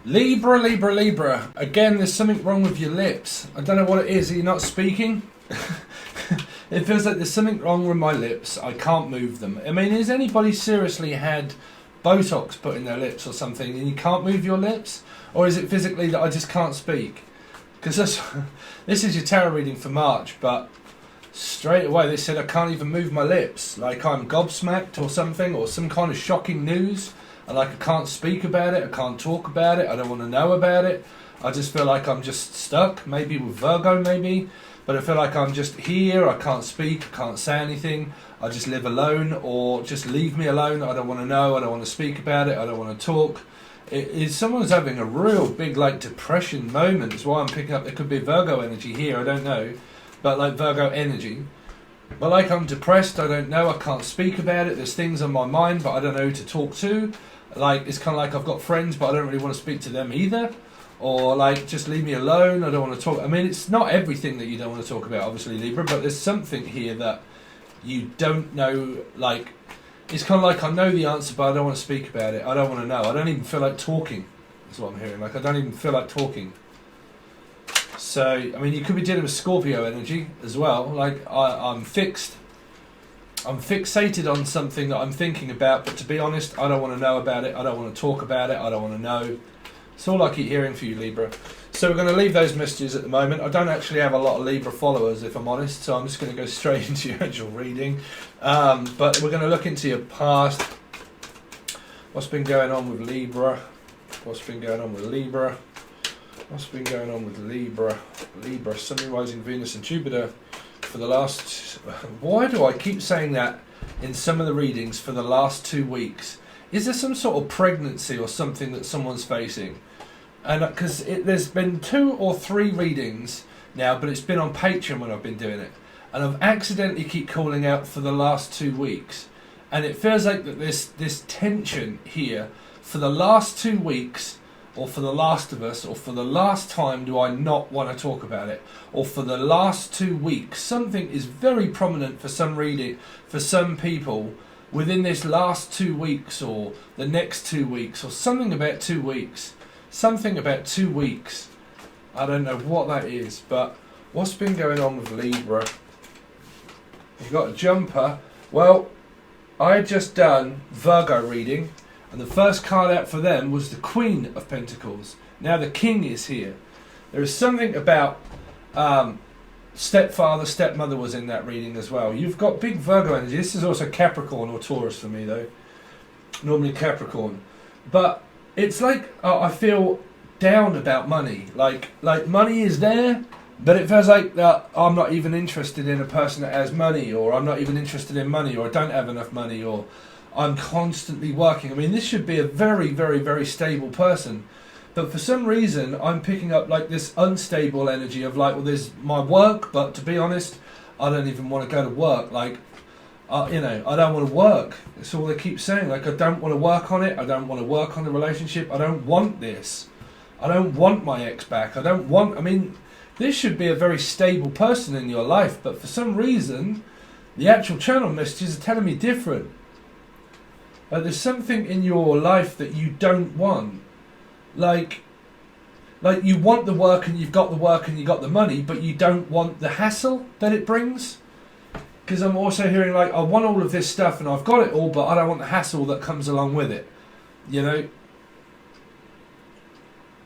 Libra, Libra, Libra. Again, there's something wrong with your lips. I don't know what it is. Are you not speaking? It feels like there's something wrong with my lips. I can't move them. I mean, has anybody seriously had Botox put in their lips or something and you can't move your lips? Or is it physically that I just can't speak? Because this is your tarot reading for March, but straight away they said I can't even move my lips. Like I'm gobsmacked or something, or some kind of shocking news. And like I can't speak about it, I can't talk about it, I don't want to know about it. I just feel like I'm just stuck, maybe with Virgo maybe. But I feel like I'm just here, I can't speak, I can't say anything. I just live alone, or just leave me alone. I don't want to know, I don't want to speak about it, I don't want to talk. Someone's having a real big like depression moment. That's why I'm picking up, there could be Virgo energy here, I don't know. But like Virgo energy. But like I'm depressed, I don't know, I can't speak about it. There's things on my mind, but I don't know who to talk to. Like it's kind of like I've got friends, but I don't really want to speak to them either. Or like just leave me alone, I don't want to talk. I mean, it's not everything that you don't want to talk about, obviously, Libra, but there's something here that you don't know. Like it's kind of like I know the answer, but I don't want to speak about it. I don't want to know. I don't even feel like talking. That's what I'm hearing. Like I don't even feel like talking. So I mean, you could be dealing with Scorpio energy as well. Like I'm fixed. I'm fixated on something that I'm thinking about, but to be honest, I don't want to know about it. I don't want to talk about it. I don't want to know. It's all I keep hearing for you, Libra. So we're going to leave those messages at the moment. I don't actually have a lot of Libra followers, if I'm honest, so I'm just going to go straight into your actual reading. But we're going to look into your past. What's been going on with Libra? What's been going on with Libra? What's been going on with Libra? Libra, Sun, Rising, Venus and Jupiter. For the last, why do I keep saying that in some of the readings for the last 2 weeks? Is there some sort of pregnancy or something that someone's facing? And because there's been 2 or 3 readings now, but it's been on Patron when I've been doing it, and I've accidentally keep calling out for the last 2 weeks, and it feels like that this tension here for the last 2 weeks. Or for The Last of Us, or for the last time do I not want to talk about it, or for the last 2 weeks. Something is very prominent for some reading, for some people, within this last 2 weeks, or the next 2 weeks, or something about 2 weeks. Something about 2 weeks. I don't know what that is, but what's been going on with Libra? You've got a jumper. Well, I had just done Virgo reading. And the first card out for them was the Queen of Pentacles. Now the King is here. There is something about stepfather, stepmother was in that reading as well. You've got big Virgo energy. This is also Capricorn or Taurus for me though. Normally Capricorn. But it's like I feel down about money. Like money is there, but it feels like that I'm not even interested in a person that has money, or I'm not even interested in money, or I don't have enough money, or I'm constantly working. I mean, this should be a very, very, very stable person. But for some reason, I'm picking up like this unstable energy of like, well, there's my work, but to be honest, I don't even want to go to work. Like, you know, I don't want to work. That's all they keep saying. Like, I don't want to work on it. I don't want to work on the relationship. I don't want this. I don't want my ex back. I mean, this should be a very stable person in your life. But for some reason, the actual channel messages are telling me different. There's something in your life that you don't want. Like you want the work and you've got the work and you got the money, but you don't want the hassle that it brings. Because I'm also hearing like, I want all of this stuff and I've got it all, but I don't want the hassle that comes along with it. You know?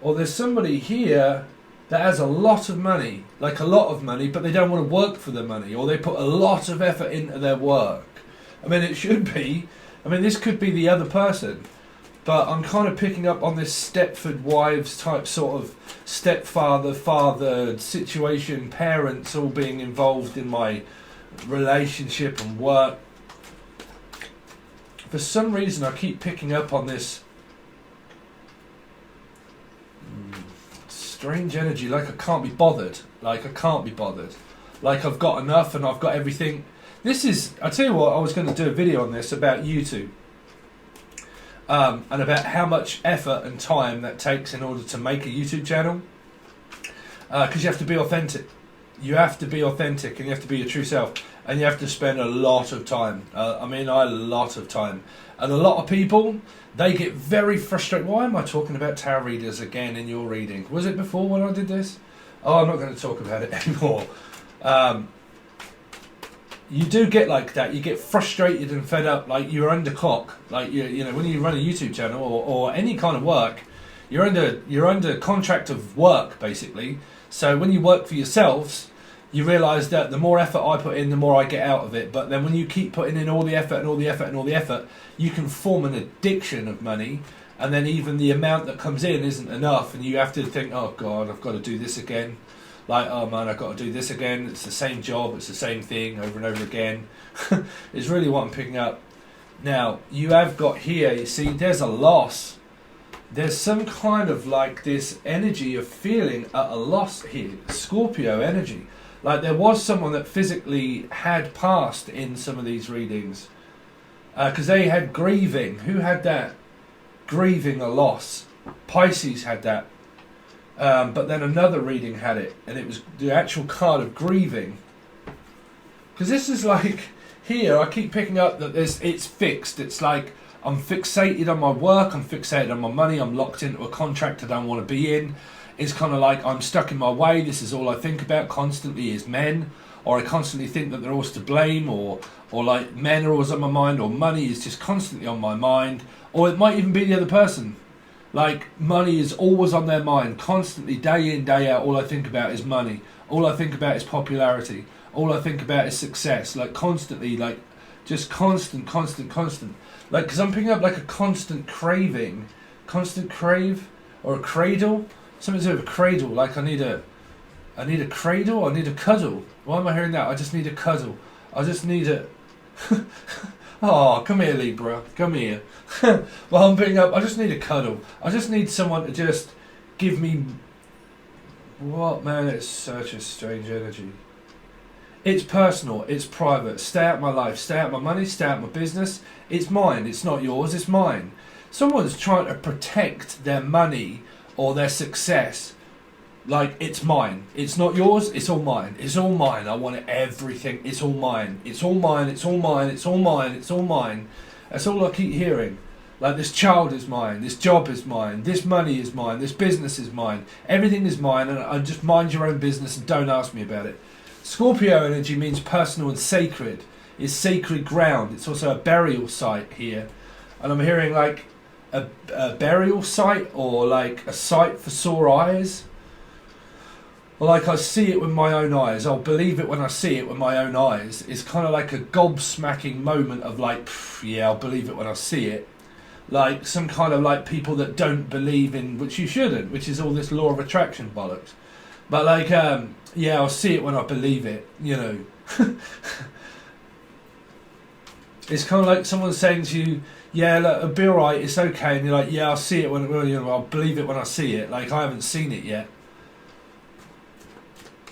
Or there's somebody here that has a lot of money, like a lot of money, but they don't want to work for the money, or they put a lot of effort into their work. I mean, it should be. I mean, this could be the other person, but I'm kind of picking up on this Stepford Wives type sort of stepfather, father situation, parents all being involved in my relationship and work. For some reason, I keep picking up on this strange energy, like I can't be bothered. Like I can't be bothered. Like I've got enough and I've got everything. This is, I tell you what, I was going to do a video on this about YouTube. And about how much effort and time that takes in order to make a YouTube channel. Because you have to be authentic. You have to be authentic and you have to be your true self. and you have to spend a lot of time. I mean, a lot of time. And a lot of people, they get very frustrated. Why am I talking about tarot readers again in your reading? Was it before when I did this? Oh, I'm not going to talk about it anymore. You do get like that. You get frustrated and fed up, like you're under clock. Like you know, when you run a YouTube channel or any kind of work, you're under contract of work basically. So when you work for yourselves, you realise that the more effort I put in, the more I get out of it. But then when you keep putting in all the effort and all the effort and all the effort, you can form an addiction of money. And then even the amount that comes in isn't enough, and you have to think, oh God, I've got to do this again. Like, oh man, I've got to do this again. It's the same job, it's the same thing over and over again. It's really what I'm picking up. Now, you have got here, you see, there's a loss. There's some kind of like this energy of feeling at a loss here. Scorpio energy. Like there was someone that physically had passed in some of these readings. Because they had grieving. Who had that? Grieving a loss. Pisces had that. But then another reading had it, and it was the actual card of grieving. Because this is like, here I keep picking up that it's fixed. It's like I'm fixated on my work, I'm fixated on my money, I'm locked into a contract I don't want to be in. It's kind of like I'm stuck in my way, this is all I think about constantly is men, or I constantly think that they're always to blame, or like men are always on my mind, or money is just constantly on my mind, or it might even be the other person. Like, money is always on their mind, constantly, day in, day out. All I think about is money. All I think about is popularity. All I think about is success. Like, constantly, like, just constant. Like, because I'm picking up, like, a constant craving. Constant crave? Or a cradle? Something to do with a cradle. Like, I need a cradle? I need a cuddle. Why am I hearing that? I just need a cuddle. I just need a... Oh, come here, Libra. Come here. Well, I'm picking up. I just need a cuddle. I just need someone to just give me... What, man? It's such a strange energy. It's personal. It's private. Stay out of my life. Stay out of my money. Stay out of my business. It's mine. It's not yours. It's mine. Someone's trying to protect their money or their success. Like, it's mine. It's not yours. It's all mine. It's all mine. I want it, everything. It's all mine. It's all mine. It's all mine. It's all mine. It's all mine. That's all I keep hearing. Like, this child is mine. This job is mine. This money is mine. This business is mine. Everything is mine, and I just mind your own business and don't ask me about it. Scorpio energy means personal and sacred. It's sacred ground. It's also a burial site here. And I'm hearing like a burial site, or like a site for sore eyes. Like, I see it with my own eyes. I'll believe it when I see it with my own eyes. It's kind of like a gobsmacking moment of like, yeah, I'll believe it when I see it. Like some kind of like people that don't believe in, which you shouldn't, which is all this law of attraction bollocks. But like, yeah, I'll see it when I believe it, you know. It's kind of like someone saying to you, yeah, look, it'll be alright, it's okay. And you're like, yeah, I'll see it when, you know, I'll believe it when I see it. Like, I haven't seen it yet.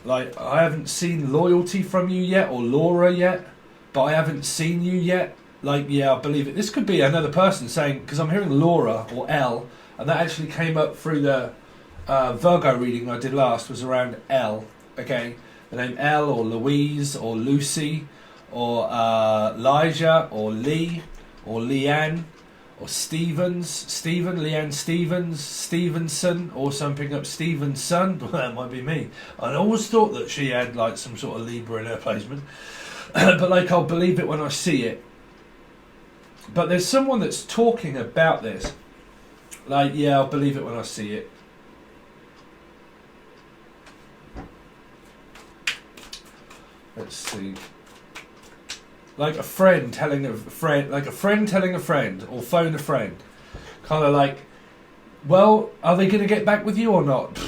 Like, I haven't seen loyalty from you yet, or Laura yet, but I haven't seen you yet. Like, yeah, I believe it. This could be another person saying, because I'm hearing Laura or L, and that actually came up through the Virgo reading I did last, was around L, okay? The name L, or Louise, or Lucy, or Elijah, or Lee, or Leanne, or Stephen, Leanne Stevens, Stevenson, or something up Stevenson. That might be me. I always thought that she had like some sort of Libra in her placement. But like, I'll believe it when I see it. But there's someone that's talking about this. Like, yeah, I'll believe it when I see it. Let's see. Like a friend telling a friend, like a friend telling a friend, or phone a friend. Kind of like, well, are they going to get back with you or not?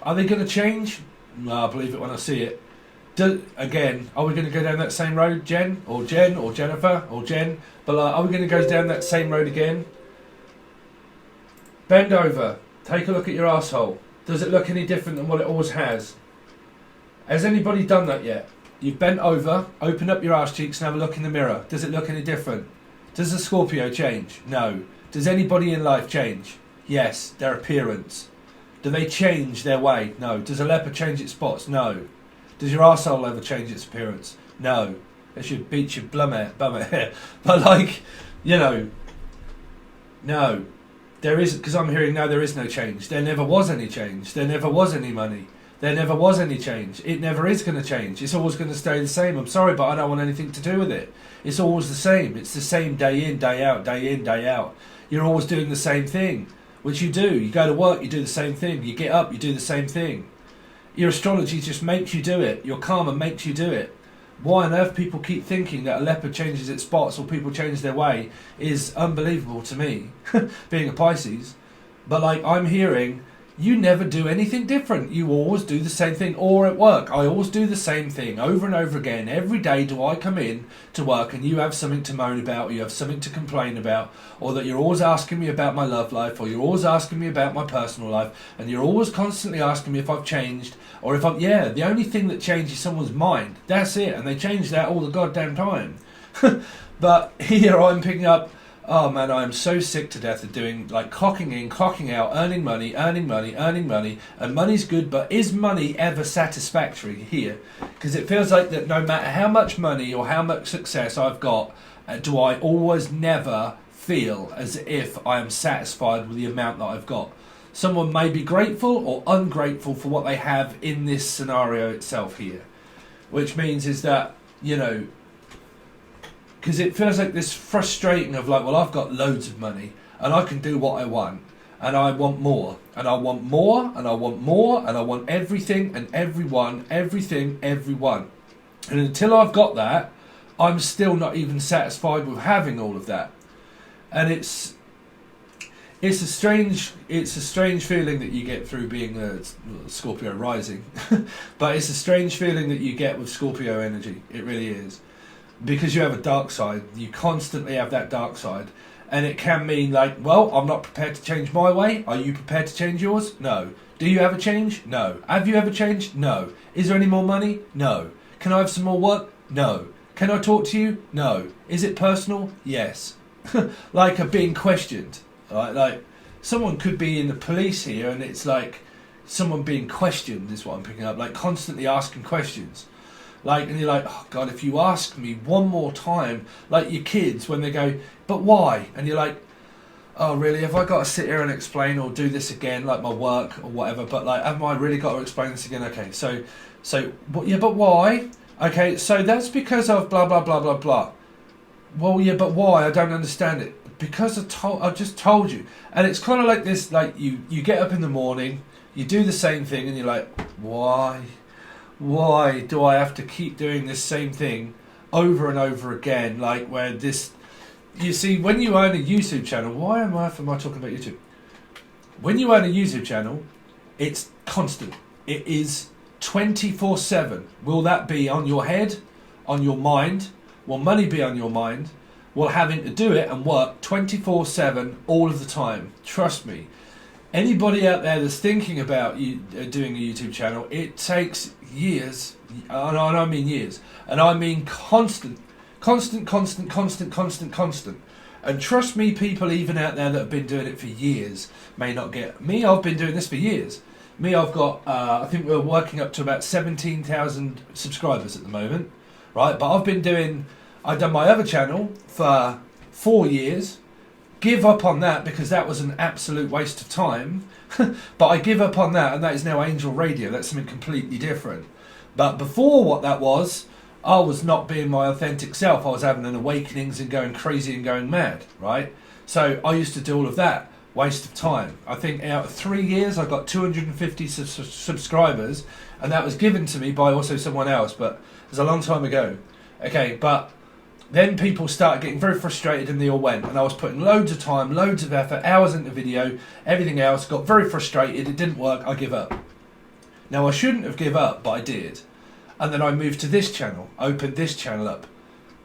Are they going to change? No, I believe it when I see it. Again, are we going to go down that same road, Jen, or Jennifer, or Jen? But like, are we going to go down that same road again? Bend over. Take a look at your asshole. Does it look any different than what it always has? Has anybody done that yet? You've bent over, open up your arse cheeks and have a look in the mirror. Does it look any different? Does the Scorpio change? No. Does anybody in life change? Yes. Their appearance. Do they change their way? No. Does a leopard change its spots? No. Does your arsehole ever change its appearance? No. It should beat your bummer hair. But like, you know, no, there is, because I'm hearing no, there is no change. There never was any change. There never was any money. There never was any change. It never is going to change. It's always going to stay the same. I'm sorry, but I don't want anything to do with it. It's always the same. It's the same day in, day out, day in, day out. You're always doing the same thing, which you do. You go to work, you do the same thing. You get up, you do the same thing. Your astrology just makes you do it. Your karma makes you do it. Why on earth people keep thinking that a leopard changes its spots or people change their way is unbelievable to me, being a Pisces. But like, I'm hearing, you never do anything different. You always do the same thing. Or at work, I always do the same thing over and over again. Every day do I come in to work and you have something to moan about, or you have something to complain about, or that you're always asking me about my love life, or you're always asking me about my personal life, and you're always constantly asking me if I've changed, or if I'm, yeah, the only thing that changes someone's mind. That's it. And they change that all the goddamn time. But here I'm picking up, oh man, I am so sick to death of doing, like, clocking in, clocking out, earning money, earning money, earning money, and money's good, but is money ever satisfactory here? Because it feels like that no matter how much money or how much success I've got, do I always never feel as if I am satisfied with the amount that I've got. Someone may be grateful or ungrateful for what they have in this scenario itself here, which means is that, you know, because it feels like this frustrating of like, well, I've got loads of money and I can do what I want and I want more and I want more and I want more and I want everything and everyone, everything, everyone. And until I've got that, I'm still not even satisfied with having all of that. And it's a strange feeling that you get through being a Scorpio rising, but it's a strange feeling that you get with Scorpio energy. It really is. Because you have a dark side, you constantly have that dark side, and it can mean like, well, I'm not prepared to change my way. Are you prepared to change yours? No. Do you have a change? No. Have you ever changed? No. Is there any more money? No. Can I have some more work? No. Can I talk to you? No. Is it personal? Yes. Like a being questioned. Like someone could be in the police here, and it's like someone being questioned is what I'm picking up, like constantly asking questions. Like, and you're like, oh God, if you ask me one more time, like your kids when they go, but why? And you're like, oh really, have I got to sit here and explain or do this again, like my work or whatever, but like, have I really got to explain this again? Okay, so, yeah, but why? Okay, so that's because of blah, blah, blah, blah, blah. Well, yeah, but why? I don't understand it. Because I just told you. And it's kind of like this, like you get up in the morning, you do the same thing and you're like, why? Why do I have to keep doing this same thing over and over again? Like where this, you see, when you own a YouTube channel, why am I talking about YouTube? When you own a YouTube channel, it's constant. It is 24/7. Will that be on your head, on your mind? Will money be on your mind? Will having to do it and work 24/7 all of the time? Trust me. Anybody out there that's thinking about doing a YouTube channel, it takes years, and I mean years, and I mean constant. And trust me, people even out there that have been doing it for years may not get me. I've been doing this for years. Me, I've got, I think we're working up to about 17,000 subscribers at the moment, right? But I've done my other channel for 4 years. Give up on that because that was an absolute waste of time. But I give up on that, and that is now Angel Radio. That's something completely different. But before what that was, I was not being my authentic self. I was having an awakenings and going crazy and going mad, right? So I used to do all of that. Waste of time. I think out of 3 years I got 250 subscribers, and that was given to me by also someone else, but it was a long time ago. Okay, but then people started getting very frustrated and they all went, and I was putting loads of time, loads of effort, hours into video, everything else, got very frustrated, it didn't work, I give up. Now I shouldn't have give up, but I did. And then I moved to this channel, opened this channel up,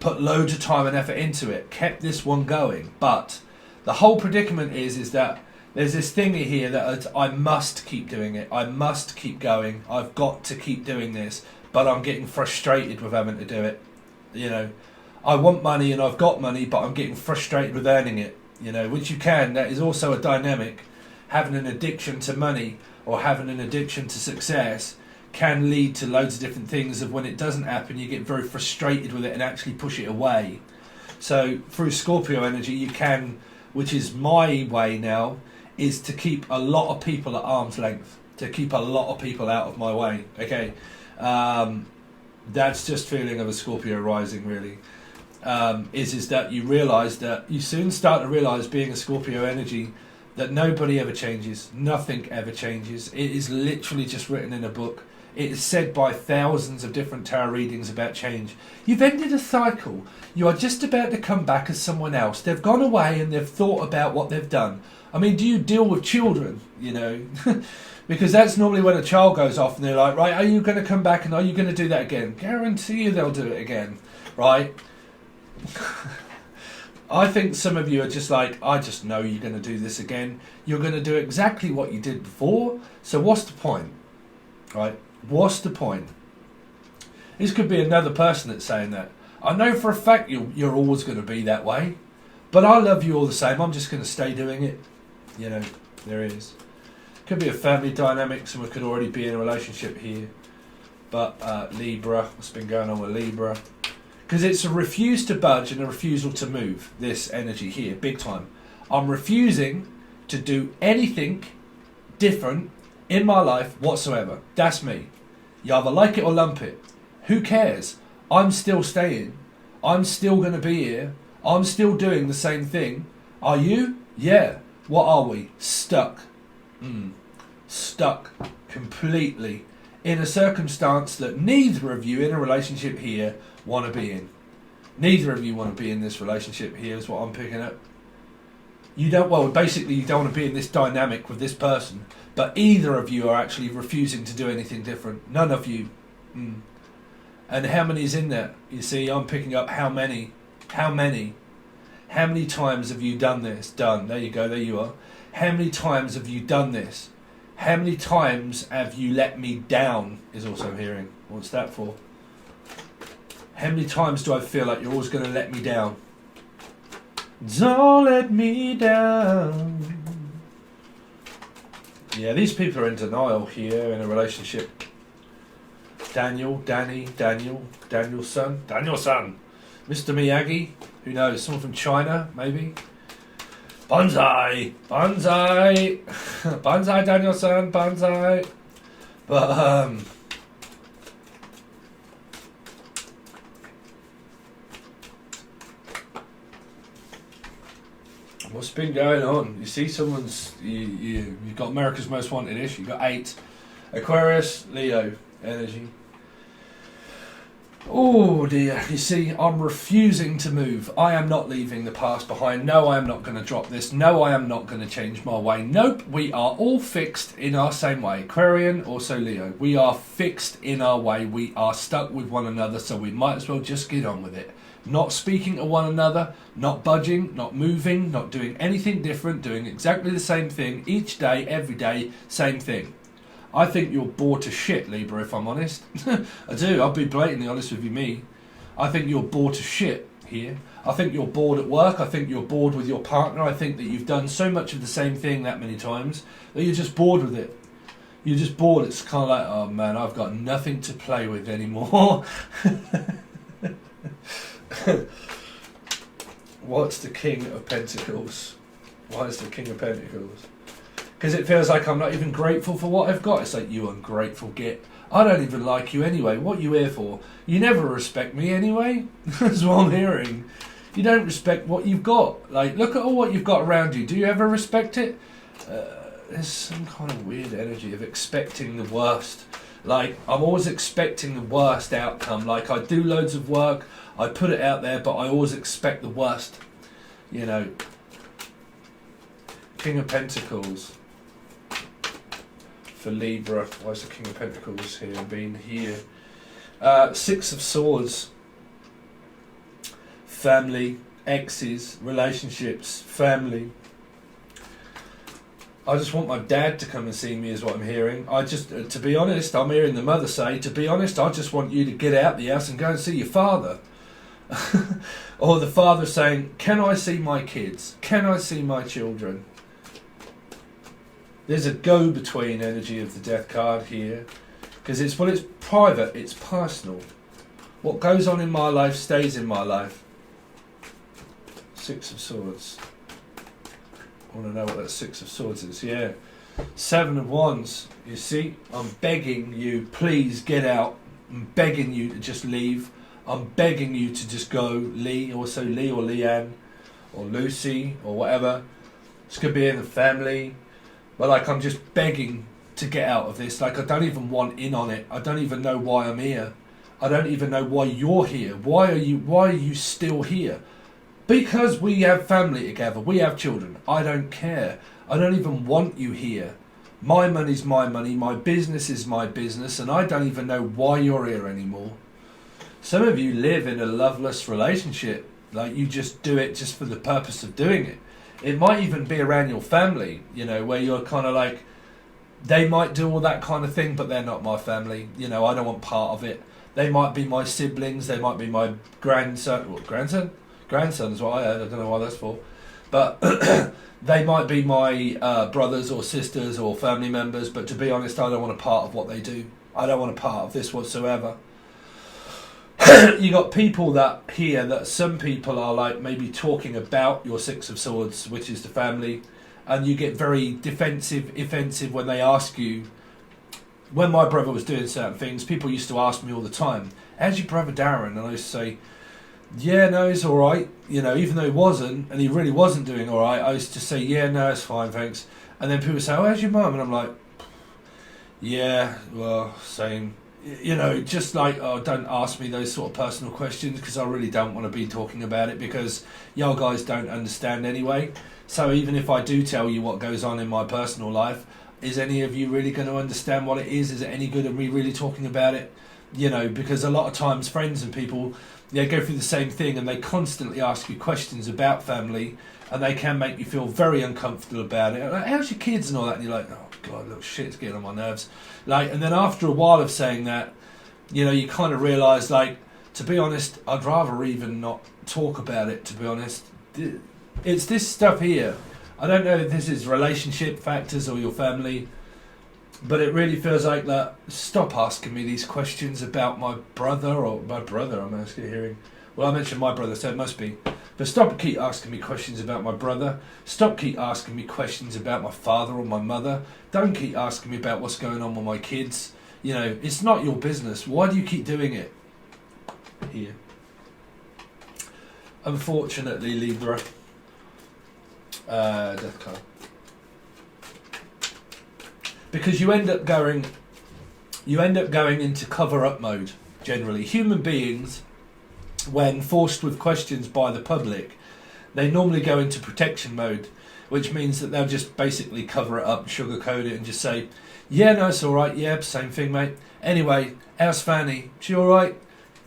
put loads of time and effort into it, kept this one going. But the whole predicament is that there's this thing here that I must keep doing it, I must keep going, I've got to keep doing this, but I'm getting frustrated with having to do it, you know. I want money and I've got money, but I'm getting frustrated with earning it, you know, which you can. That is also a dynamic. Having an addiction to money or having an addiction to success can lead to loads of different things. Of when it doesn't happen, you get very frustrated with it and actually push it away. So through Scorpio energy, you can, which is my way now, is to keep a lot of people at arm's length, to keep a lot of people out of my way. Okay, that's just feeling of a Scorpio rising, really. Is that you realise that you soon start to realise, being a Scorpio energy, that nobody ever changes, nothing ever changes. It is literally just written in a book. It is said by thousands of different tarot readings about change. You've ended a cycle. You are just about to come back as someone else. They've gone away and they've thought about what they've done. I mean, do you deal with children, you know? Because that's normally when a child goes off and they're like, right, are you going to come back and are you going to do that again? Guarantee you they'll do it again, right? I think some of you are just like, I just know you're going to do this again. You're going to do exactly what you did before. So what's the point, right? What's the point? This could be another person that's saying that. I know for a fact you're always going to be that way, but I love you all the same. I'm just going to stay doing it. You know, there is. Could be a family dynamic. Someone could already be in a relationship here. But Libra, what's been going on with Libra? Because it's a refuse to budge and a refusal to move, this energy here, big time. I'm refusing to do anything different in my life whatsoever. That's me. You either like it or lump it. Who cares? I'm still staying. I'm still going to be here. I'm still doing the same thing. Are you? Yeah. What are we? Stuck. Stuck completely in a circumstance that neither of you in a relationship here want to be in. Neither of you want to be in this relationship here, is what I'm picking up. You don't, well, basically you don't want to be in this dynamic with this person, but either of you are actually refusing to do anything different. None of you. And how many is in there? You see, I'm picking up how many. How many times have you done this? Done. There you go, there you are. How many times have you done this? How many times have you let me down, is also hearing. What's that for? How many times do I feel like you're always going to let me down? Don't let me down. Yeah, these people are in denial here in a relationship. Daniel's son. Mr. Miyagi, who knows, someone from China, maybe. Banzai, Daniel-san, banzai. But what's been going on? You see, you've got America's Most Wanted-ish. You've got 8 Aquarius, Leo energy. Oh dear, you see, I'm refusing to move. I am not leaving the past behind. No, I am not going to drop this. No, I am not going to change my way. Nope, we are all fixed in our same way. Aquarian, also Leo. We are fixed in our way. We are stuck with one another, so we might as well just get on with it. Not speaking to one another, not budging, not moving, not doing anything different, doing exactly the same thing each day, every day, same thing. I think you're bored to shit, Libra, if I'm honest. I do, I'll be blatantly honest with you, me. I think you're bored to shit here. I think you're bored at work. I think you're bored with your partner. I think that you've done so much of the same thing that many times that you're just bored with it. You're just bored. It's kind of like, oh man, I've got nothing to play with anymore. What's the King of Pentacles? Why is the King of Pentacles? Because it feels like I'm not even grateful for what I've got. It's like, you ungrateful git. I don't even like you anyway. What are you here for? You never respect me anyway. That's what I'm hearing. You don't respect what you've got. Like, look at all what you've got around you. Do you ever respect it? There's some kind of weird energy of expecting the worst. Like, I'm always expecting the worst outcome. Like, I do loads of work. I put it out there, but I always expect the worst. You know. King of Pentacles. For Libra, why is the King of Pentacles here? Been here. 6 of Swords. Family, exes, relationships, family. I just want my dad to come and see me, is what I'm hearing. I just, to be honest, I'm hearing the mother say, to be honest, I just want you to get out the house and go and see your father. Or the father saying, can I see my kids? Can I see my children? There's a go-between energy of the Death card here. Because it's private, it's personal. What goes on in my life stays in my life. Six of Swords. I want to know what that Six of Swords is. Yeah. Seven of Wands. You see, I'm begging you, please get out. I'm begging you to just leave. I'm begging you to just go, Lee, also Lee or Leanne, or Lucy, or whatever. This could be in the family. But like, I'm just begging to get out of this. Like, I don't even want in on it. I don't even know why I'm here. I don't even know why you're here. Why are you still here? Because we have family together. We have children. I don't care. I don't even want you here. My money's my money. My business is my business. And I don't even know why you're here anymore. Some of you live in a loveless relationship. Like, you just do it just for the purpose of doing it. It might even be around your family, you know, where you're kind of like, they might do all that kind of thing, but they're not my family. You know, I don't want part of it. They might be my siblings. They might be my grandson. What, grandson? Grandson is what I heard. I don't know why that's for. But they might be my brothers or sisters or family members. But to be honest, I don't want a part of what they do. I don't want a part of this whatsoever. You got people that here, that some people are like maybe talking about your Six of Swords, which is the family. And you get very offensive when they ask you. When my brother was doing certain things, people used to ask me all the time, how's your brother Darren? And I used to say, yeah, no, he's all right. You know, even though he wasn't, and he really wasn't doing all right, I used to say, yeah, no, it's fine, thanks. And then people would say, oh, how's your mum? And I'm like, yeah, well, same. You know, just like, oh, don't ask me those sort of personal questions, because I really don't want to be talking about it, because y'all guys don't understand anyway. So even if I do tell you what goes on in my personal life, is any of you really going to understand what it is? Is it any good of me really talking about it? You know, because a lot of times friends and people, they go through the same thing and they constantly ask you questions about family, and they can make you feel very uncomfortable about it. Like, how's your kids and all that? And you're like, oh God, little shit's getting on my nerves. Like, and then after a while of saying that, you know, you kind of realise, like, to be honest, I'd rather even not talk about it, to be honest. It's this stuff here. I don't know if this is relationship factors or your family, but it really feels like that. Stop asking me these questions about my brother, or my brother, I'm actually hearing. Well, I mentioned my brother, so it must be. But stop keep asking me questions about my brother. Stop keep asking me questions about my father or my mother. Don't keep asking me about what's going on with my kids. You know, it's not your business. Why do you keep doing it? Here. Unfortunately, Libra. Death card. Because you end up going into cover-up mode. Generally, human beings, when forced with questions by the public, they normally go into protection mode, which means that they'll just basically cover it up, sugarcoat it, and just say, yeah, no, it's all right. Yeah, same thing, mate. Anyway, how's Fanny? She all right?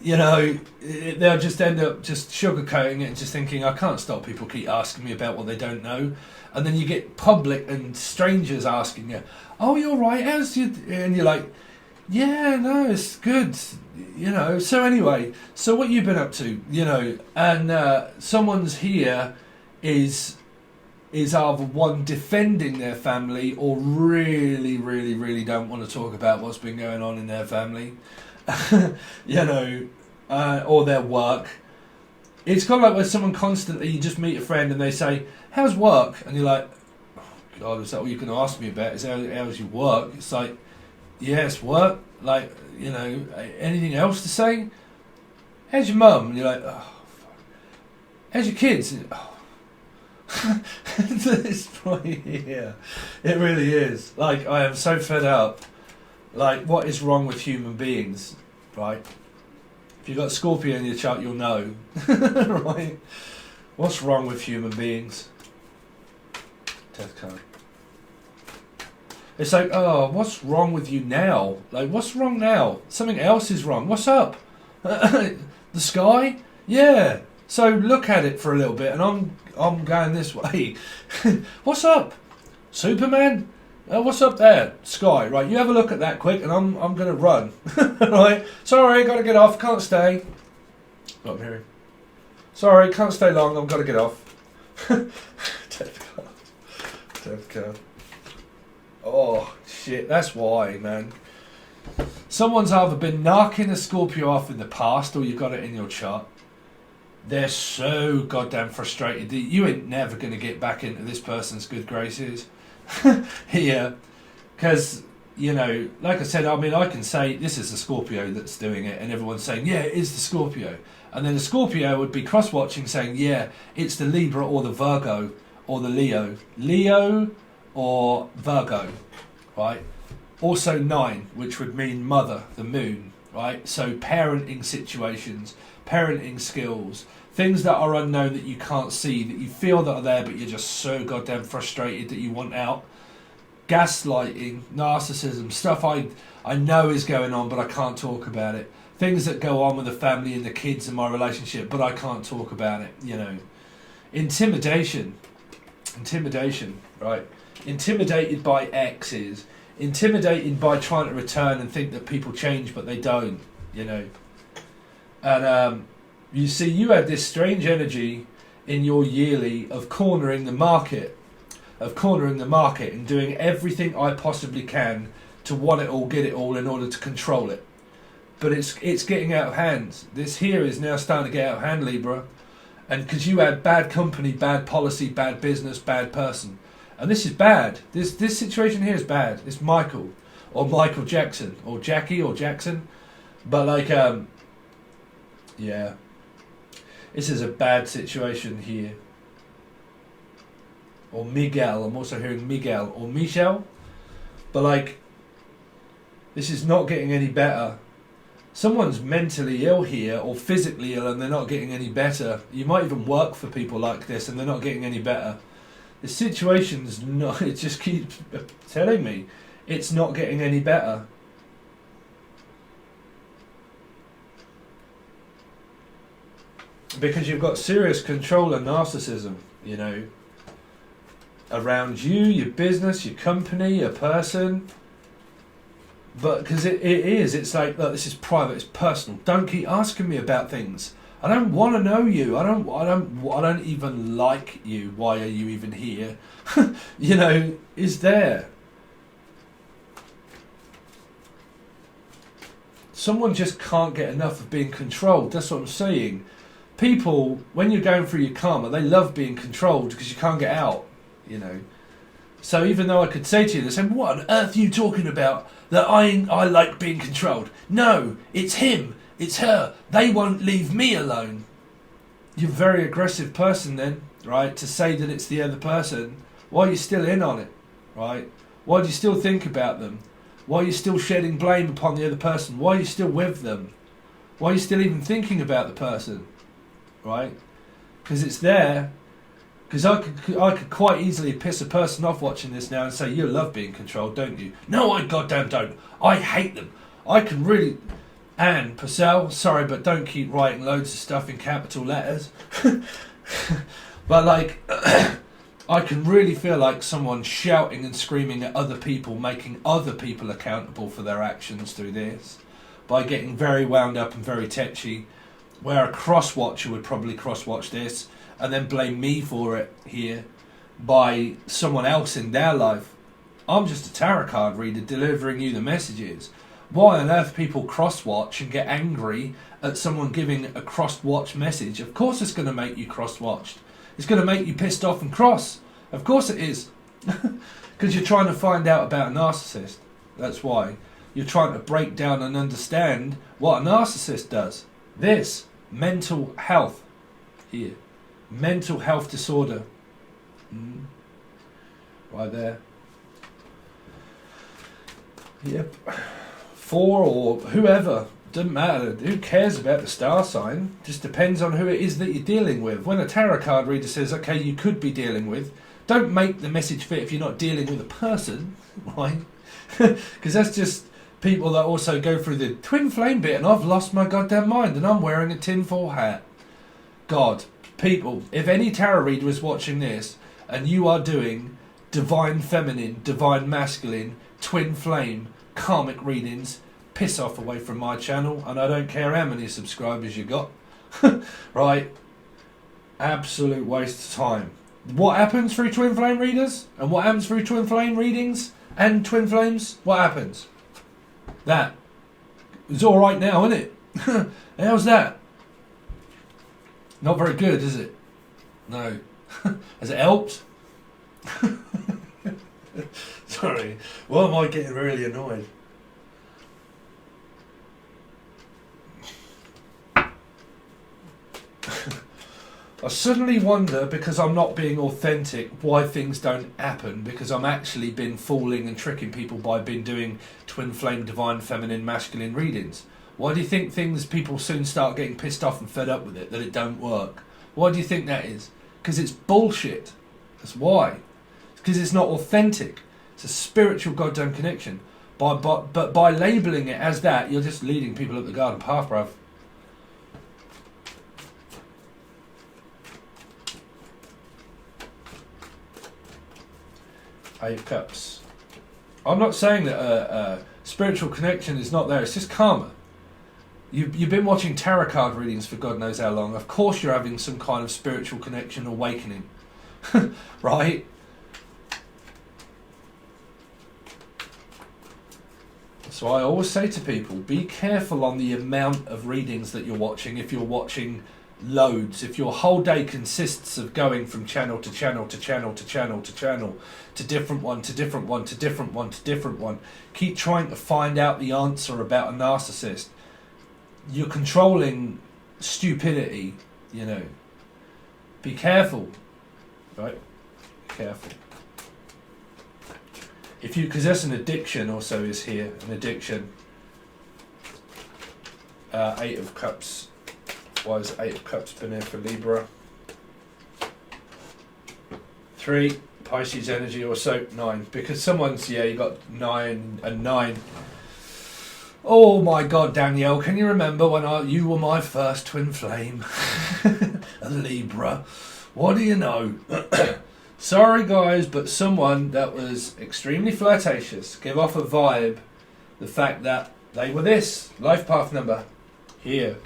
You know, they'll just end up just sugarcoating it and just thinking, I can't stop people keep asking me about what they don't know. And then you get public and strangers asking you, oh, you're right, how's you? And you're like, yeah, no, it's good. You know, so anyway, so what you've been up to, you know, and someone's here is either one defending their family or really don't want to talk about what's been going on in their family. You know, or their work. It's kind of like when someone constantly, you just meet a friend and they say, how's work? And you're like, oh God, is that what you're going to ask me about? Is how's your work? It's like, yeah, it's work. Like, you know, anything else to say? How's your mum? And you're like, oh, fuck. How's your kids? And, oh. It's probably here. It really is. Like, I am so fed up. Like, what is wrong with human beings, right? If you've got Scorpio in your chart, you'll know, right? What's wrong with human beings? Death card. It's like, oh, what's wrong with you now? Like, what's wrong now? Something else is wrong. What's up? The sky? Yeah. So look at it for a little bit, and I'm going this way. What's up? Superman? What's up there? Sky, right? You have a look at that quick, and I'm going to run. Right? Sorry, got to get off. Can't stay. What I'm hearing. Sorry, can't stay long. I've got to get off. Death card. Death card. Oh shit! That's why, man. Someone's either been knocking a Scorpio off in the past, or you've got it in your chart. They're so goddamn frustrated that you ain't never going to get back into this person's good graces here. Because, you know, like I said, I mean, I can say this is the Scorpio that's doing it, and everyone's saying, yeah, it is the Scorpio. And then the Scorpio would be cross-watching saying, yeah, it's the Libra or the Virgo or the Leo. Leo or Virgo, right? Also 9, which would mean mother, the moon, right? So parenting situations, parenting skills, things that are unknown that you can't see, that you feel that are there, but you're just so goddamn frustrated that you want out. Gaslighting, narcissism, stuff I know is going on, but I can't talk about it. Things that go on with the family and the kids and my relationship, but I can't talk about it, you know. Intimidation, right? Intimidated by exes, intimidated by trying to return and think that people change, but they don't, you know. And you see, you had this strange energy in your yearly of cornering the market, and doing everything I possibly can to want it all, get it all in order to control it. But it's getting out of hand. This here is now starting to get out of hand, Libra. And because you had bad company, bad policy, bad business, bad person. And this is bad. This situation here is bad. It's Michael. Or Michael Jackson. Or Jackie or Jackson. But like, yeah. This is a bad situation here. Or Miguel. I'm also hearing Miguel. Or Michelle. But like, this is not getting any better. Someone's mentally ill here, or physically ill, and they're not getting any better. You might even work for people like this, and they're not getting any better. The situation's not, it just keeps telling me it's not getting any better. Because you've got serious control and narcissism, you know, around you, your business, your company, your person. But because it's like, look, this is private, it's personal. Don't keep asking me about things. I don't want to know you. I don't even like you. Why are you even here? You know, is there? Someone just can't get enough of being controlled. That's what I'm saying. People, when you're going through your karma, they love being controlled because you can't get out, you know. So even though I could say to you, they're saying, what on earth are you talking about? That I like being controlled. No, it's him, it's her. They won't leave me alone. You're a very aggressive person then, right? To say that it's the other person. Why are you still in on it, right? Why do you still think about them? Why are you still shedding blame upon the other person? Why are you still with them? Why are you still even thinking about the person, right? Because it's there. Because I could quite easily piss a person off watching this now and say, you love being controlled, don't you? No, I goddamn don't. I hate them. I can really... Anne Purcell, sorry, but don't keep writing loads of stuff in capital letters. But like, I can really feel like someone shouting and screaming at other people, making other people accountable for their actions through this, by getting very wound up and very tetchy, where a cross-watcher would probably cross-watch this, and then blame me for it here by someone else in their life. I'm just a tarot card reader delivering you the messages. Why on earth people cross-watch and get angry at someone giving a cross-watch message? Of course it's going to make you cross-watched. It's going to make you pissed off and cross. Of course it is. Because you're trying to find out about a narcissist. That's why. You're trying to break down and understand what a narcissist does. This, mental health here. Mental health disorder. Right there. Yep. 4 or whoever. Doesn't matter. Who cares about the star sign? Just depends on who it is that you're dealing with. When a tarot card reader says, okay, you could be dealing with, don't make the message fit if you're not dealing with a person, right? Because that's just people that also go through the twin flame bit and I've lost my goddamn mind and I'm wearing a tinfoil hat. God. People, if any tarot reader is watching this and you are doing divine feminine, divine masculine, twin flame, karmic readings, piss off away from my channel, and I don't care how many subscribers you got. Right? Absolute waste of time. What happens through twin flame readers? And what happens through twin flame readings and twin flames? What happens? That. It's alright now, isn't it? How's that? Not very good, is it? No. Has it helped? Sorry. Why am I getting really annoyed? I suddenly wonder, because I'm not being authentic, why things don't happen, because I'm actually been fooling and tricking people by been doing twin flame, divine, feminine, masculine readings. Why do you think people soon start getting pissed off and fed up with it, that it don't work? Why do you think that is? Because it's bullshit. That's why. Because it's not authentic. It's a spiritual goddamn connection. But by labelling it as that, you're just leading people up the garden path, bruv. Eight of Cups. I'm not saying that a spiritual connection is not there. It's just karma. You've been watching tarot card readings for God knows how long. Of course you're having some kind of spiritual connection, awakening. Right? So I always say to people, be careful on the amount of readings that you're watching. If you're watching loads, if your whole day consists of going from channel to channel to channel to channel to channel to different one to different one to different one to different one, keep trying to find out the answer about a narcissist, you're controlling stupidity, you know. Be careful, right? Be careful. If you, because that's an addiction also is here, an addiction. Eight of Cups. Why is Eight of Cups been here for Libra? 3, Pisces energy or so, 9. Because someone's, yeah, you got 9 and 9. Oh my God, Danielle, can you remember when you were my first twin flame? A Libra. What do you know? Sorry guys, but someone that was extremely flirtatious, give off a vibe, the fact that they were this, life path number, here.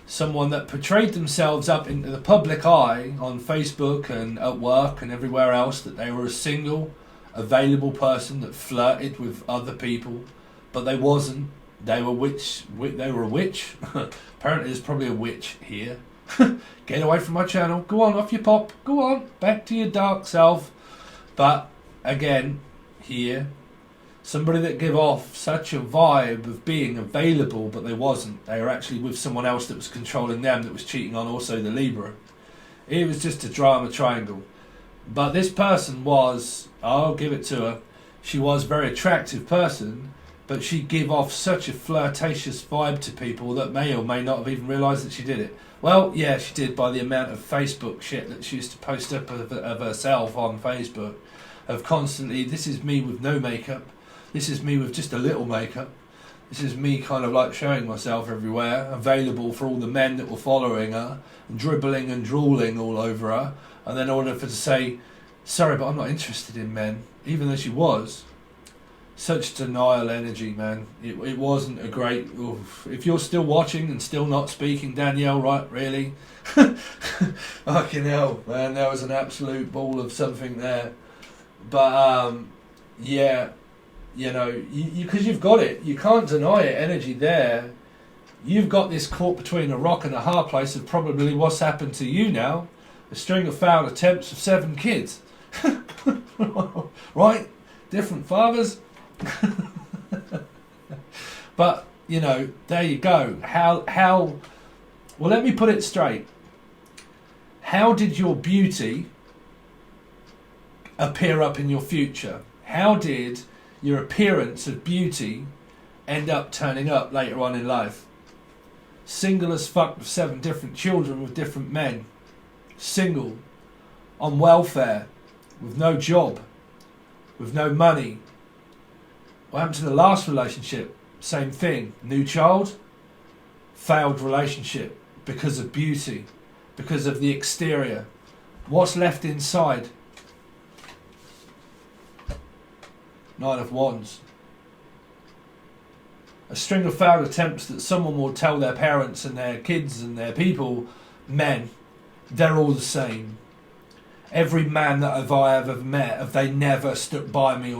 Someone that portrayed themselves up into the public eye on Facebook and at work and everywhere else, that they were a single, available person that flirted with other people, but they wasn't. They were They were a witch. Apparently, there's probably a witch here. Get away from my channel. Go on, off your pop. Go on, back to your dark self. But again, here, somebody that gave off such a vibe of being available, but they wasn't. They were actually with someone else that was controlling them, that was cheating on also the Libra. It was just a drama triangle. But this person was, I'll give it to her, she was a very attractive person, but she gave off such a flirtatious vibe to people that may or may not have even realised that she did it. Well, yeah, she did, by the amount of Facebook shit that she used to post up of herself on Facebook, of constantly, this is me with no makeup, this is me with just a little makeup, this is me kind of like showing myself everywhere, available for all the men that were following her, and dribbling and drooling all over her, and then order for her to say, sorry, but I'm not interested in men, even though she was. Such denial energy, man. It wasn't a great... Oof. If you're still watching and still not speaking, Danielle, right, really? Fucking hell, man, there was an absolute ball of something there. But, yeah, you know, because you've got it. You can't deny it, energy there. You've got this caught between a rock and a hard place of probably what's happened to you now. A string of failed attempts of 7 kids. Right? Different fathers. But you know, there you go. How well, let me put it straight. How did your beauty appear up in your future? How did your appearance of beauty end up turning up later on in life? Single as fuck with 7 different children with different men, single, on welfare, with no job, with no money. What happened to the last relationship? Same thing. New child, failed relationship because of beauty, because of the exterior. What's left inside? 9 of Wands. A string of failed attempts that someone will tell their parents and their kids and their people, men, they're all the same. Every man that I have ever met, if they never stood by me,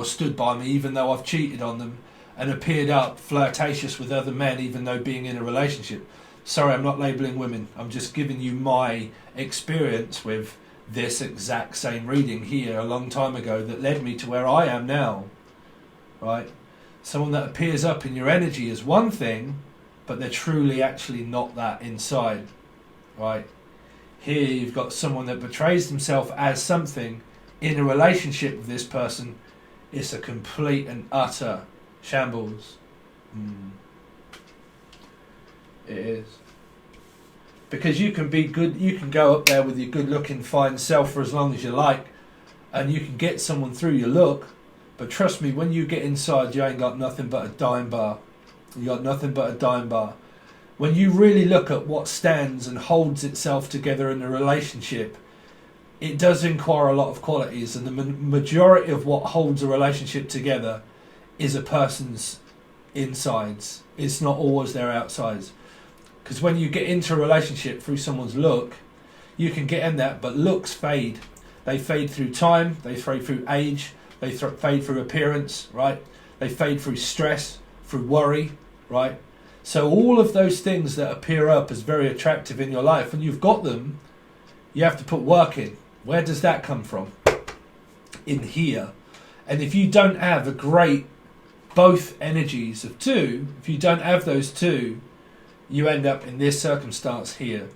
even though I've cheated on them, and appeared up flirtatious with other men even though being in a relationship. Sorry, I'm not labelling women. I'm just giving you my experience with this exact same reading here a long time ago that led me to where I am now. Right? Someone that appears up in your energy is one thing, but they're truly actually not that inside. Right? Here you've got someone that portrays themselves as something in a relationship with this person. It's a complete and utter shambles. It is. Because you can be good, you can go up there with your good looking fine self for as long as you like, and you can get someone through your look, but trust me, when you get inside you ain't got nothing but a dime bar. You got nothing but a dime bar. When you really look at what stands and holds itself together in a relationship, it does inquire a lot of qualities, and the majority of what holds a relationship together is a person's insides. It's not always their outsides. Because when you get into a relationship through someone's look, you can get in that, but looks fade. They fade through time, they fade through age, they fade through appearance, right? They fade through stress, through worry, right? So all of those things that appear up as very attractive in your life, when you've got them, you have to put work in. Where does that come from? In here. And if you don't have a great both energies of two, if you don't have those two, you end up in this circumstance here.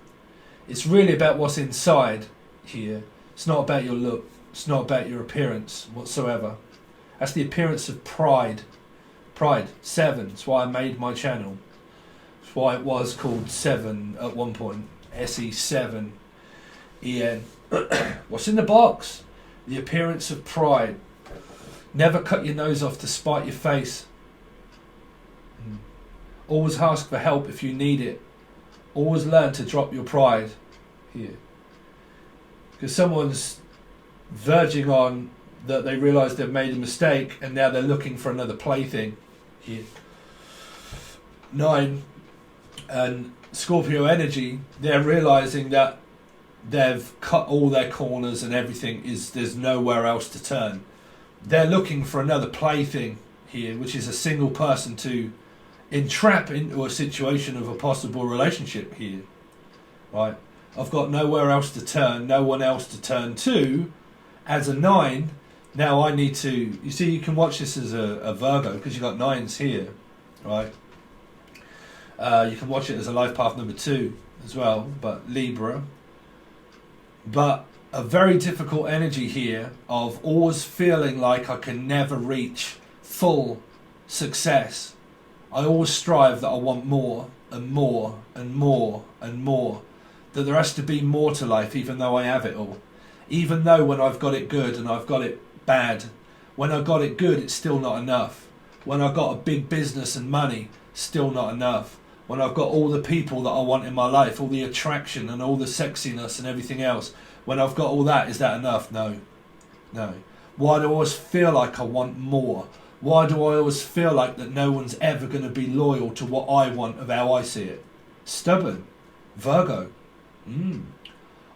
It's really about what's inside here. It's not about your look. It's not about your appearance whatsoever. That's the appearance of pride. Pride, 7. That's why I made my channel. That's why it was called 7 at one point. SE7 EN. What's in the box? The appearance of pride. Never cut your nose off to spite your face. Always ask for help if you need it. Always learn to drop your pride here. Because someone's verging on that they realise they've made a mistake and now they're looking for another plaything here. 9 and Scorpio energy, they're realising that they've cut all their corners and everything there's nowhere else to turn. They're looking for another plaything here, which is a single person to entrap into a situation of a possible relationship here. Right? I've got nowhere else to turn, no one else to turn to. As a 9, now I need to, you see, you can watch this as a Virgo because you've got 9s here, right? You can watch it as a life path number 2 as well, but Libra. But a very difficult energy here of always feeling like I can never reach full success. I always strive that I want more and more and more and more. That there has to be more to life even though I have it all. Even though when I've got it good and I've got it bad, when I've got it good it's still not enough. When I've got a big business and money, still not enough. When I've got all the people that I want in my life, all the attraction and all the sexiness and everything else, when I've got all that, is that enough? No. No. Why do I always feel like I want more? Why do I always feel like that no one's ever going to be loyal to what I want of how I see it? Stubborn. Virgo.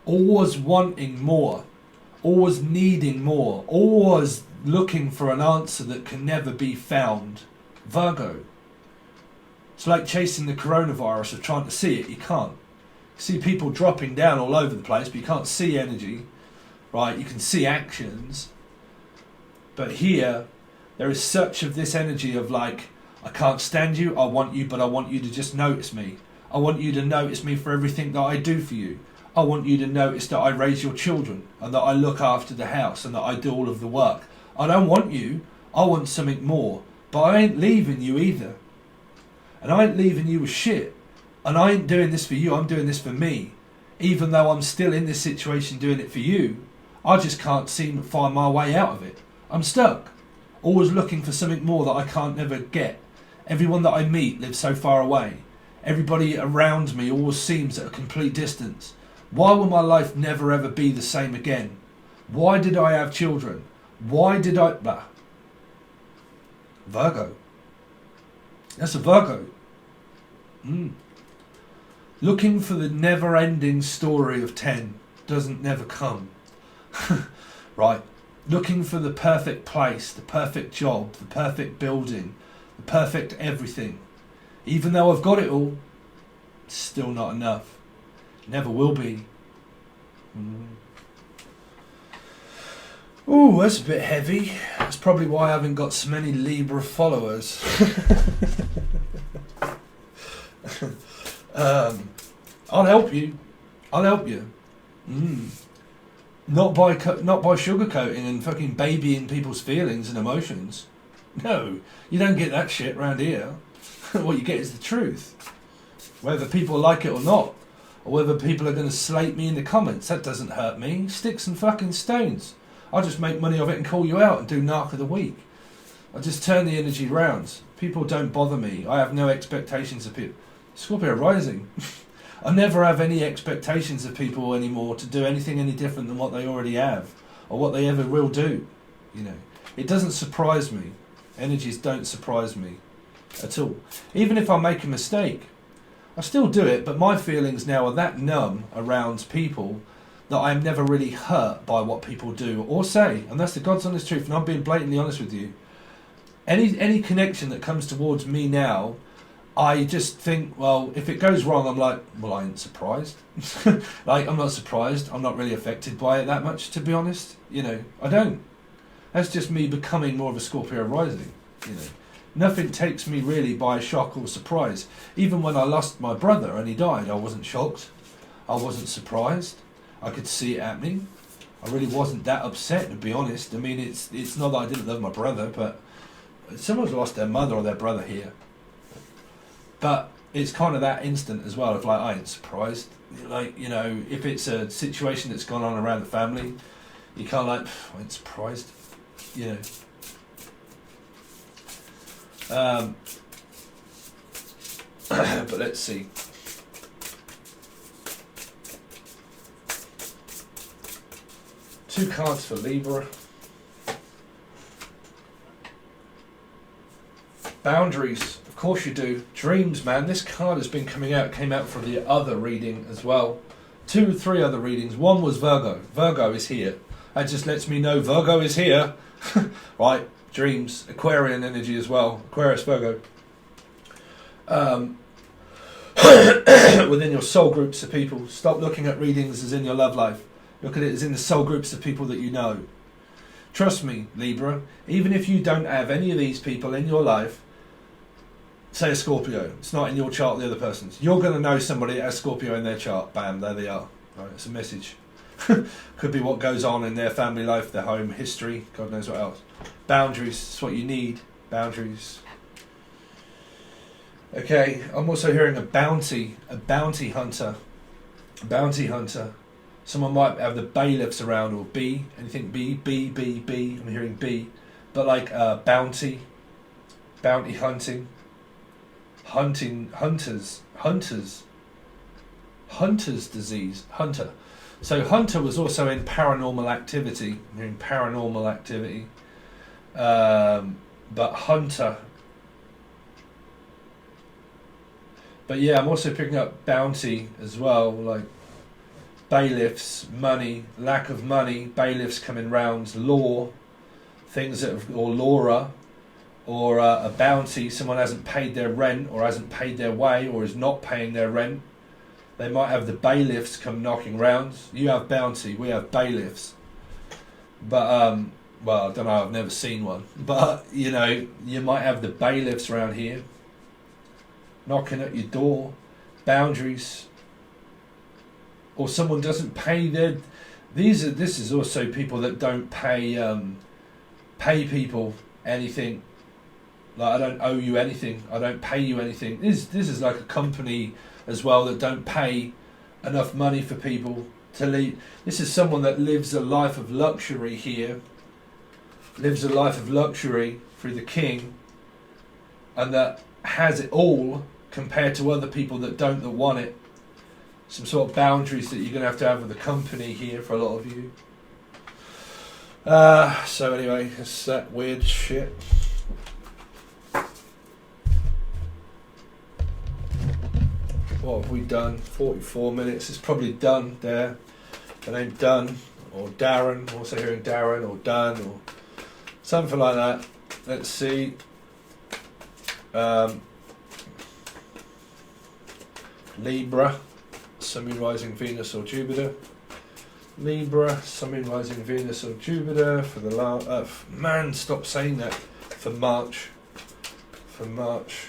Always wanting more. Always needing more. Always looking for an answer that can never be found. Virgo. It's like chasing the coronavirus or trying to see it. You can't. You see people dropping down all over the place, but you can't see energy. Right? You can see actions. But here, there is such of this energy of like, I can't stand you, I want you, but I want you to just notice me. I want you to notice me for everything that I do for you. I want you to notice that I raise your children and that I look after the house and that I do all of the work. I don't want you, I want something more. But I ain't leaving you either. And I ain't leaving you with shit. And I ain't doing this for you, I'm doing this for me. Even though I'm still in this situation doing it for you, I just can't seem to find my way out of it. I'm stuck. Always looking for something more that I can't never get. Everyone that I meet lives so far away. Everybody around me always seems at a complete distance. Why will my life never ever be the same again? Why did I have children? Why did I... Virgo. That's a Virgo. Looking for the never-ending story of 10 doesn't never come. Right. Looking for the perfect place, the perfect job, the perfect building, the perfect everything. Even though I've got it all, it's still not enough. Never will be. Ooh, that's a bit heavy. That's probably why I haven't got so many Libra followers. I'll help you. I'll help you. Not by sugarcoating and fucking babying people's feelings and emotions. No, you don't get that shit round here. What you get is the truth. Whether people like it or not, or whether people are going to slate me in the comments, that doesn't hurt me. Sticks and fucking stones. I'll just make money of it and call you out and do Narc of the Week. I just turn the energy round. People don't bother me. I have no expectations of people. Scorpio rising. I never have any expectations of people anymore to do anything any different than what they already have, or what they ever will do. You know, it doesn't surprise me. Energies don't surprise me at all. Even if I make a mistake, I still do it, but my feelings now are that numb around people that I'm never really hurt by what people do or say. And that's the God's honest truth, and I'm being blatantly honest with you. Any connection that comes towards me now, I just think, well, if it goes wrong, I'm like, well, I ain't surprised. Like, I'm not surprised. I'm not really affected by it that much, to be honest. You know, I don't. That's just me becoming more of a Scorpio rising, you know. Nothing takes me really by shock or surprise. Even when I lost my brother and he died, I wasn't shocked. I wasn't surprised. I could see it happening. I really wasn't that upset, to be honest. I mean, it's not that I didn't love my brother, but someone's lost their mother or their brother here. But it's kind of that instant as well of like, I ain't surprised. Like, you know, if it's a situation that's gone on around the family, you can't like, I ain't surprised, you know. But let's see. Two cards for Libra. Boundaries. Of course you do. Dreams, man. This card has been came out for the other reading as well. 3 other readings. One was Virgo. Virgo is here. That just lets me know Virgo is here. Right. Dreams. Aquarian energy as well. Aquarius, Virgo. Within your soul groups of people. Stop looking at readings as in your love life. Look at it as in the soul groups of people that you know. Trust me, Libra. Even if you don't have any of these people in your life, say a Scorpio, it's not in your chart, the other person's. You're going to know somebody that has Scorpio in their chart. Bam, there they are. Right, it's a message. Could be what goes on in their family life, their home history, God knows what else. Boundaries, it's what you need. Boundaries. Okay, I'm also hearing a bounty hunter. A bounty hunter. Someone might have the bailiffs around, or B, anything B, I'm hearing B. But like bounty hunting. Hunters disease, hunter. So hunter was also in paranormal activity. I'm hearing paranormal activity. But hunter. But yeah, I'm also picking up bounty as well, like bailiffs, money, lack of money, bailiffs coming round, law, things that have, or Laura, or a bounty, someone hasn't paid their rent or hasn't paid their way or is not paying their rent. They might have the bailiffs come knocking round. You have bounty, we have bailiffs. But, well, I don't know, I've never seen one. But, you know, you might have the bailiffs around here knocking at your door. Boundaries. Or someone doesn't pay their... This is also people that don't pay people anything. Like, I don't owe you anything. I don't pay you anything. This is like a company as well that don't pay enough money for people to leave. This is someone that lives a life of luxury here. Lives a life of luxury through the king. And that has it all compared to other people that don't, that want it. Some sort of boundaries that you're going to have with the company here for a lot of you. So anyway, it's that weird shit. What have we done? 44 minutes. It's probably done there. The name Dunn or Darren. Also hearing Darren or Dunn or something like that. Let's see. Libra, Sun, Moon, Rising, Venus or Jupiter. Libra, Sun, Moon, Rising, Venus or Jupiter for the last... man, stop saying that. For March. For March.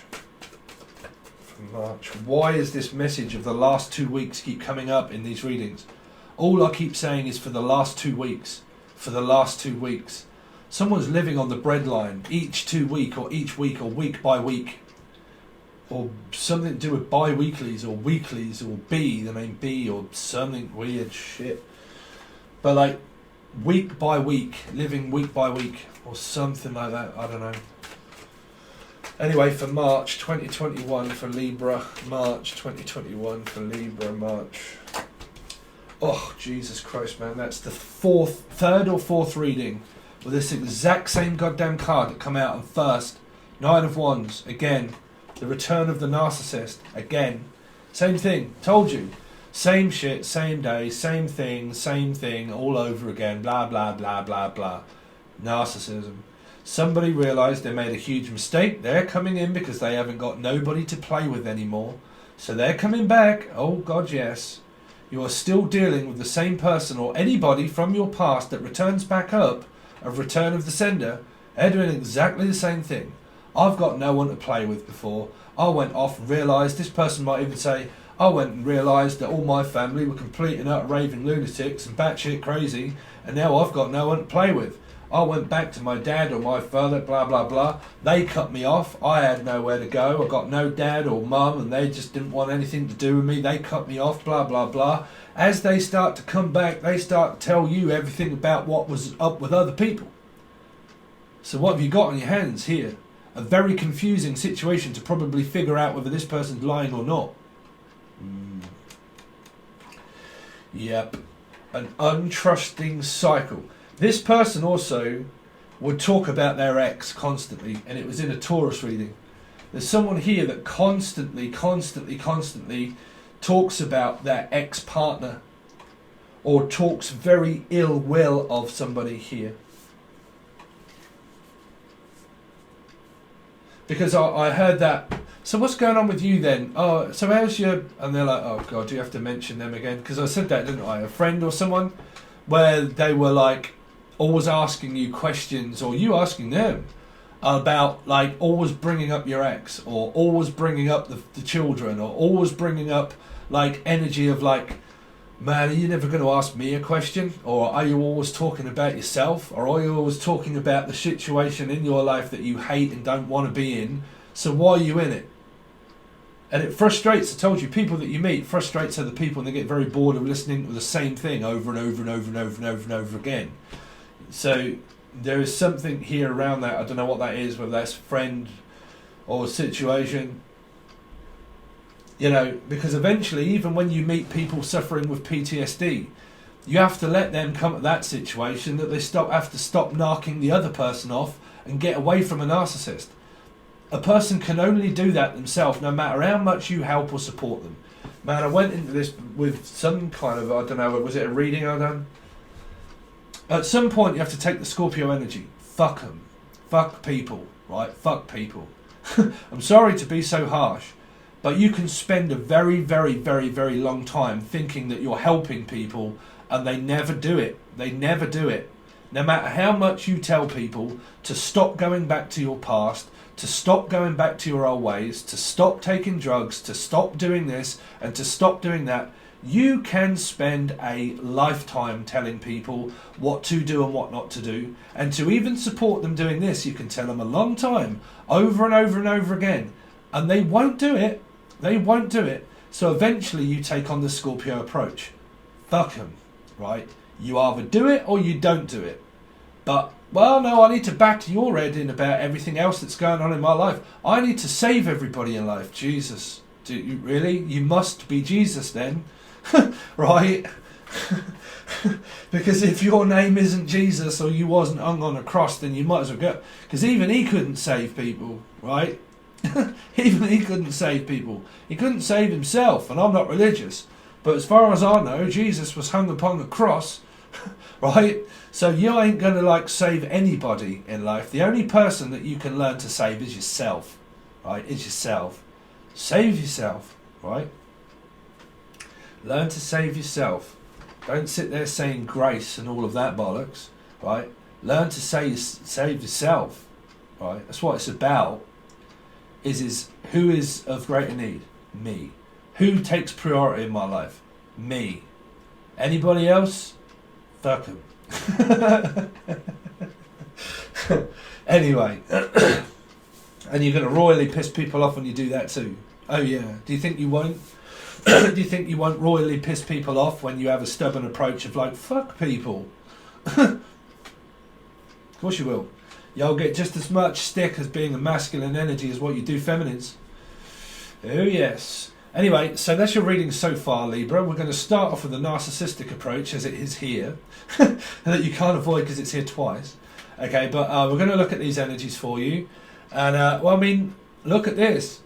Why is this message of the last 2 weeks keep coming up in these readings? All I keep saying is for the last 2 weeks. For the last 2 weeks. Someone's living on the breadline each 2 week or each week or week by week. Or something to do with bi-weeklies or weeklies or the name B or something weird shit. But like week by week, living week by week or something like that, I don't know. Anyway, for March 2021 for Libra, March 2021 for Libra, March. Oh, Jesus Christ, man, that's the third or fourth reading with this exact same goddamn card that come out on first. Nine of Wands, again. The return of the narcissist, again. Same thing, told you. Same shit, same day, same thing, all over again. Blah, blah, blah, blah, blah. Narcissism. Somebody realised they made a huge mistake. They're coming in because they haven't got nobody to play with anymore. So they're coming back. Oh, God, yes. You are still dealing with the same person or anybody from your past that returns back up, of return of the sender. They're doing exactly the same thing. I've got no one to play with before. I went off and realised, this person might even say, I went and realised that all my family were complete and utter raving lunatics and batshit crazy, and now I've got no one to play with. I went back to my dad or my father, blah, blah, blah. They cut me off. I had nowhere to go. I got no dad or mum, and they just didn't want anything to do with me. They cut me off, blah, blah, blah. As they start to come back, they start to tell you everything about what was up with other people. So what have you got on your hands here? A very confusing situation to probably figure out whether this person's lying or not. Yep. An untrusting cycle. This person also would talk about their ex constantly, and it was in a Taurus reading. There's someone here that constantly talks about their ex-partner, or talks very ill will of somebody here. Because I heard that. So what's going on with you then? Oh, so how's your... And they're like, oh God, do you have to mention them again? Because I said that, didn't I? A friend or someone, where they were like always asking you questions, or you asking them about like always bringing up your ex, or always bringing up the children, or always bringing up like energy of like, man, are you never going to ask me a question? Or are you always talking about yourself? Or are you always talking about the situation in your life that you hate and don't want to be in? So why are you in it? And it frustrates, I told you, people that you meet frustrates other people, and they get very bored of listening to the same thing over and over and over and over and over and over again. So there is something here around that. I don't know what that is, whether that's friend or situation. You know, because eventually, even when you meet people suffering with PTSD, you have to let them come at that situation, that they have to stop knocking the other person off and get away from a narcissist. A person can only do that themselves, no matter how much you help or support them. Man, I went into this with some kind of, I don't know, was it a reading I done? At some point, you have to take the Scorpio energy. Fuck them. Fuck people, right? Fuck people. I'm sorry to be so harsh. But you can spend a very, very, very, very long time thinking that you're helping people, and they never do it. They never do it. No matter how much you tell people to stop going back to your past, to stop going back to your old ways, to stop taking drugs, to stop doing this and to stop doing that, you can spend a lifetime telling people what to do and what not to do. And to even support them doing this, you can tell them a long time, over and over and over again. And they won't do it. They won't do it. So eventually you take on the Scorpio approach. Fuck them, right? You either do it or you don't do it. But, well, no, I need to back your head in about everything else that's going on in my life. I need to save everybody in life. Jesus. Do you really? You must be Jesus then. Right? Because if your name isn't Jesus, or you wasn't hung on a cross, then you might as well go. Because even he couldn't save people, right? Even he couldn't save people. He couldn't save himself, and I'm not religious. But as far as I know, Jesus was hung upon the cross, right? So you ain't going to like save anybody in life. The only person that you can learn to save is yourself, right, is yourself. Save yourself, right? Learn to save yourself. Don't sit there saying grace and all of that bollocks, right? Learn to save yourself, right? That's what it's about. Is who is of greater need? Me. Who takes priority in my life? Me. Anybody else? Fuck them. Anyway, and you're going to royally piss people off when you do that too. Oh yeah. Do you think you won't? Do you think you won't royally piss people off when you have a stubborn approach of like, fuck people? Of course you will. You'll get just as much stick as being a masculine energy as what you do feminines. Oh yes. Anyway, so that's your reading so far, Libra. We're going to start off with the narcissistic approach, as it is here, that you can't avoid because it's here twice. Okay, but we're going to look at these energies for you. And, well, I mean, look at this.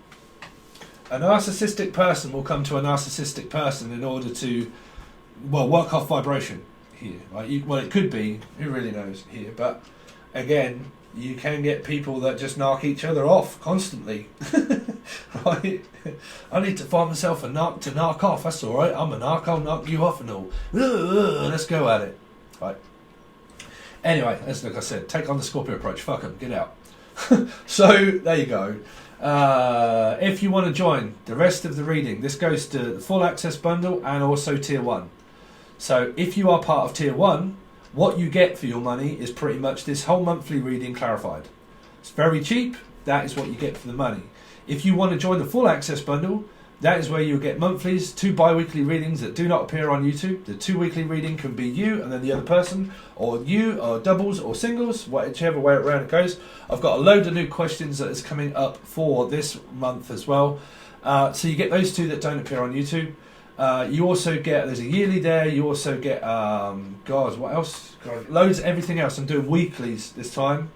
A narcissistic person will come to a narcissistic person in order to, well, work off vibration here. Right? Well, it could be, who really knows here. But, again, you can get people that just knock each other off constantly. Right? I need to find myself a narc to knock off. That's all right. I'm a narc. I'll knock you off and all. Let's go at it. Right. Anyway, as like I said, take on the Scorpio approach. Fuck them. Get out. So there you go. If you want to join the rest of the reading, this goes to the full access bundle and also tier 1. So if you are part of tier 1, what you get for your money is pretty much this whole monthly reading clarified. It's very cheap. That is what you get for the money. If you want to join the full access bundle, that is where you'll get monthlies, 2 bi-weekly readings that do not appear on YouTube. The 2 weekly reading can be you and then the other person, or you, or doubles, or singles, whichever way around it goes. I've got a load of new questions that is coming up for this month as well. So you get those 2 that don't appear on YouTube. You also get, there's a yearly there, you also get, God, what else? God, loads of everything else. I'm doing weeklies this time.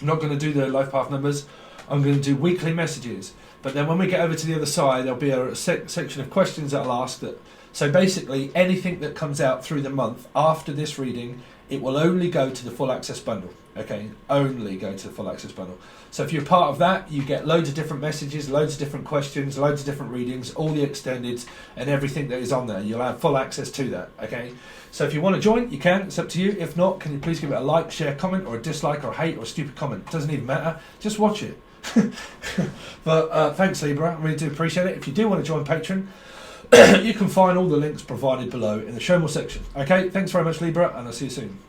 I'm not going to do the life path numbers. I'm going to do weekly messages. But then when we get over to the other side, there'll be a section of questions that I'll ask. So basically, anything that comes out through the month after this reading, it will only go to the full access bundle. Okay, only go to the full access bundle. So if you're part of that, you get loads of different messages, loads of different questions, loads of different readings, all the extendeds and everything that is on there. You'll have full access to that. Okay, so if you want to join, you can. It's up to you. If not, can you please give it a like, share, comment, or a dislike, or a hate, or a stupid comment? It doesn't even matter. Just watch it. But thanks, Libra. I really do appreciate it. If you do want to join Patron, you can find all the links provided below in the show more section. Okay, thanks very much, Libra, and I'll see you soon.